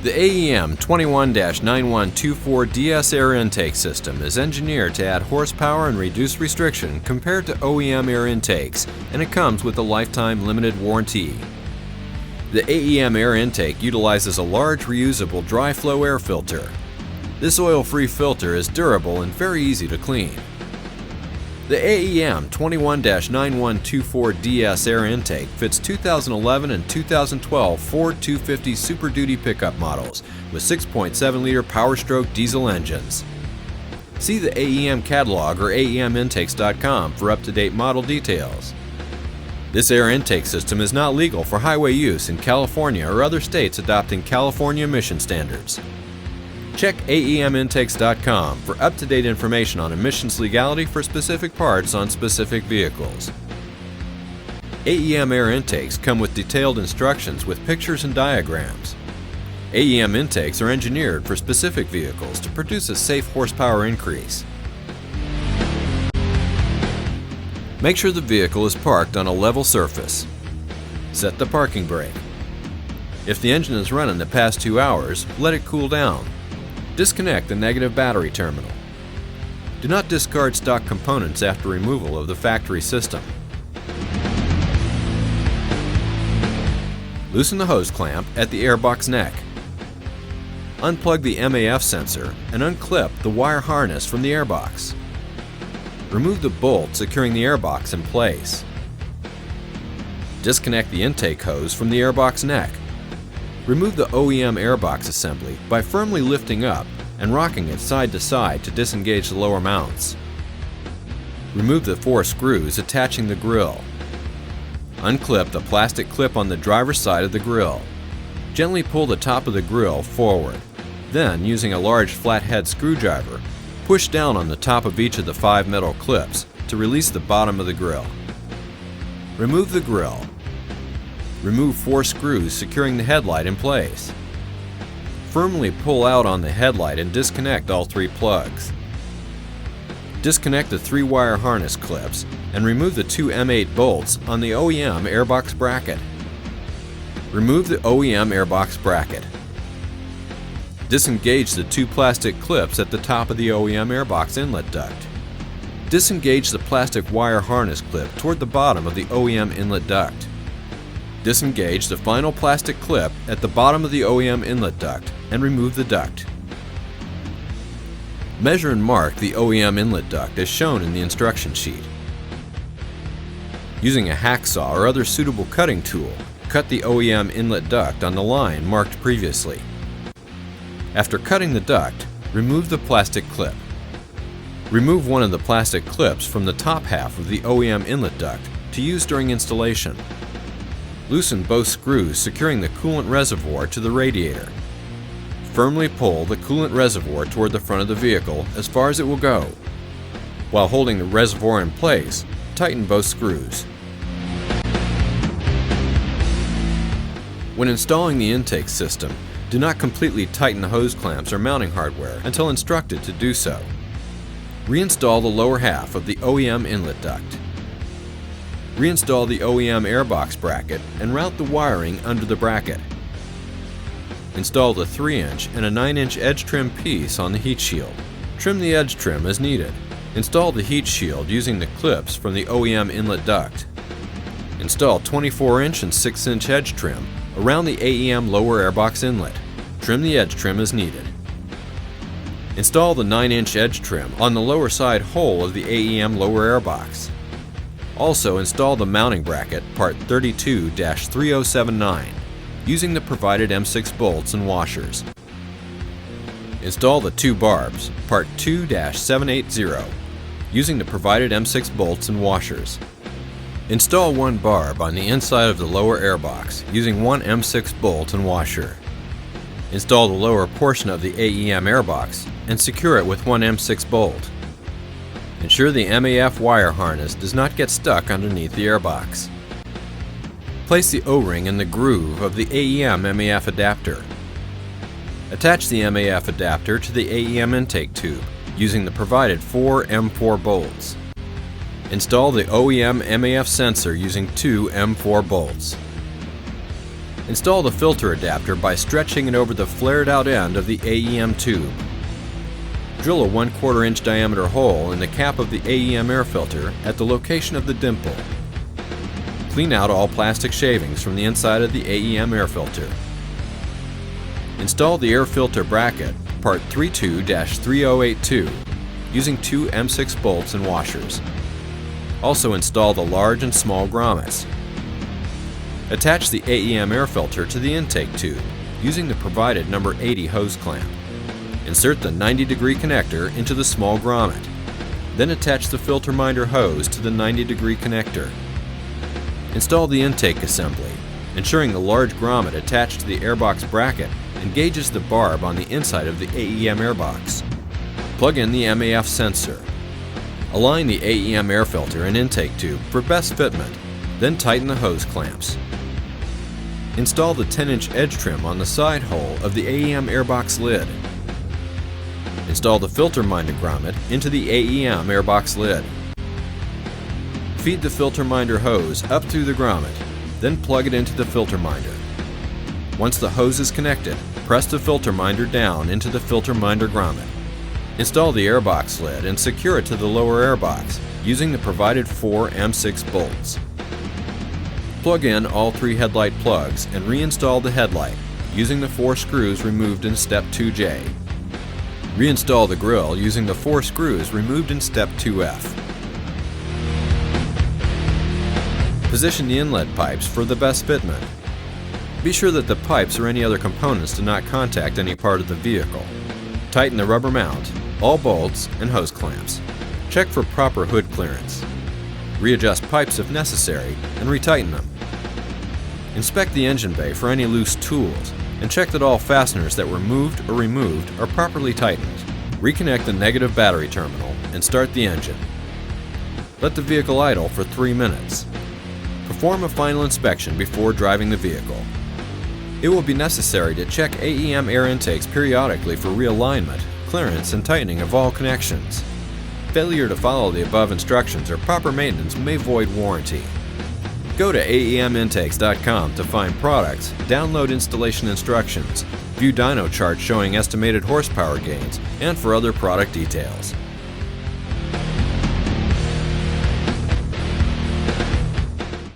The AEM 21-9124 DS air intake system is engineered to add horsepower and reduce restriction compared to OEM air intakes, and it comes with a lifetime limited warranty. The AEM air intake utilizes a large reusable dry flow air filter. This oil-free filter is durable and very easy to clean. The AEM 21-9124 DS air intake fits 2011 and 2012 Ford F250 Super Duty pickup models with 6.7-liter power-stroke diesel engines. See the AEM catalog or aemintakes.com for up-to-date model details. This air intake system is not legal for highway use in California or other states adopting California emission standards. Check aemintakes.com for up-to-date information on emissions legality for specific parts on specific vehicles. AEM air intakes come with detailed instructions with pictures and diagrams. AEM intakes are engineered for specific vehicles to produce a safe horsepower increase. Make sure the vehicle is parked on a level surface. Set the parking brake. If the engine is running the past 2 hours, let it cool down. Disconnect the negative battery terminal. Do not discard stock components after removal of the factory system. Loosen the hose clamp at the airbox neck. Unplug the MAF sensor and unclip the wire harness from the airbox. Remove the bolt securing the airbox in place. Disconnect the intake hose from the airbox neck. Remove the OEM airbox assembly by firmly lifting up and rocking it side to side to disengage the lower mounts. Remove the 4 screws attaching the grille. Unclip the plastic clip on the driver's side of the grille. Gently pull the top of the grille forward. Then, using a large flathead screwdriver, push down on the top of each of the 5 metal clips to release the bottom of the grille. Remove the grille. Remove 4 screws securing the headlight in place. Firmly pull out on the headlight and disconnect all 3 plugs. Disconnect the 3-wire harness clips and remove the 2 M8 bolts on the OEM airbox bracket. Remove the OEM airbox bracket. Disengage the 2 plastic clips at the top of the OEM airbox inlet duct. Disengage the plastic wire harness clip toward the bottom of the OEM inlet duct. Disengage the final plastic clip at the bottom of the OEM inlet duct and remove the duct. Measure and mark the OEM inlet duct as shown in the instruction sheet. Using a hacksaw or other suitable cutting tool, cut the OEM inlet duct on the line marked previously. After cutting the duct, remove the plastic clip. Remove one of the plastic clips from the top half of the OEM inlet duct to use during installation. Loosen both screws securing the coolant reservoir to the radiator. Firmly pull the coolant reservoir toward the front of the vehicle as far as it will go. While holding the reservoir in place, tighten both screws. When installing the intake system, do not completely tighten the hose clamps or mounting hardware until instructed to do so. Reinstall the lower half of the OEM inlet duct. Reinstall the OEM airbox bracket and route the wiring under the bracket. Install the 3-inch and a 9-inch edge trim piece on the heat shield. Trim the edge trim as needed. Install the heat shield using the clips from the OEM inlet duct. Install 24-inch and 6-inch edge trim around the AEM lower airbox inlet. Trim the edge trim as needed. Install the 9-inch edge trim on the lower side hole of the AEM lower airbox. Also install the mounting bracket part 32-3079 using the provided M6 bolts and washers. Install the 2 barbs part 2-780 using the provided M6 bolts and washers. Install 1 barb on the inside of the lower airbox using 1 M6 bolt and washer. Install the lower portion of the AEM airbox and secure it with 1 M6 bolt. Ensure the MAF wire harness does not get stuck underneath the airbox. Place the O-ring in the groove of the AEM MAF adapter. Attach the MAF adapter to the AEM intake tube using the provided 4 M4 bolts. Install the OEM MAF sensor using 2 M4 bolts. Install the filter adapter by stretching it over the flared-out end of the AEM tube. Drill a 1/4 inch diameter hole in the cap of the AEM air filter at the location of the dimple. Clean out all plastic shavings from the inside of the AEM air filter. Install the air filter bracket, part 32-3082, using two M6 bolts and washers. Also install the large and small grommets. Attach the AEM air filter to the intake tube using the provided number 80 hose clamp. Insert the 90-degree connector into the small grommet. Then attach the filter minder hose to the 90-degree connector. Install the intake assembly, ensuring the large grommet attached to the airbox bracket engages the barb on the inside of the AEM airbox. Plug in the MAF sensor. Align the AEM air filter and intake tube for best fitment, then tighten the hose clamps. Install the 10-inch edge trim on the side hole of the AEM airbox lid. Install the filter minder grommet into the AEM airbox lid. Feed the filter minder hose up through the grommet, then plug it into the filter minder. Once the hose is connected, press the filter minder down into the filter minder grommet. Install the airbox lid and secure it to the lower airbox using the provided 4 M6 bolts. Plug in all 3 headlight plugs and reinstall the headlight using the 4 screws removed in Step 2J. Reinstall the grille using the 4 screws removed in Step 2F. Position the inlet pipes for the best fitment. Be sure that the pipes or any other components do not contact any part of the vehicle. Tighten the rubber mount, all bolts, and hose clamps. Check for proper hood clearance. Readjust pipes if necessary and retighten them. Inspect the engine bay for any loose tools and check that all fasteners that were moved or removed are properly tightened. Reconnect the negative battery terminal and start the engine. Let the vehicle idle for 3 minutes. Perform a final inspection before driving the vehicle. It will be necessary to check AEM air intakes periodically for realignment, clearance, and tightening of all connections. Failure to follow the above instructions or proper maintenance may void warranty. Go to AEMintakes.com to find products, download installation instructions, view dyno charts showing estimated horsepower gains, and for other product details.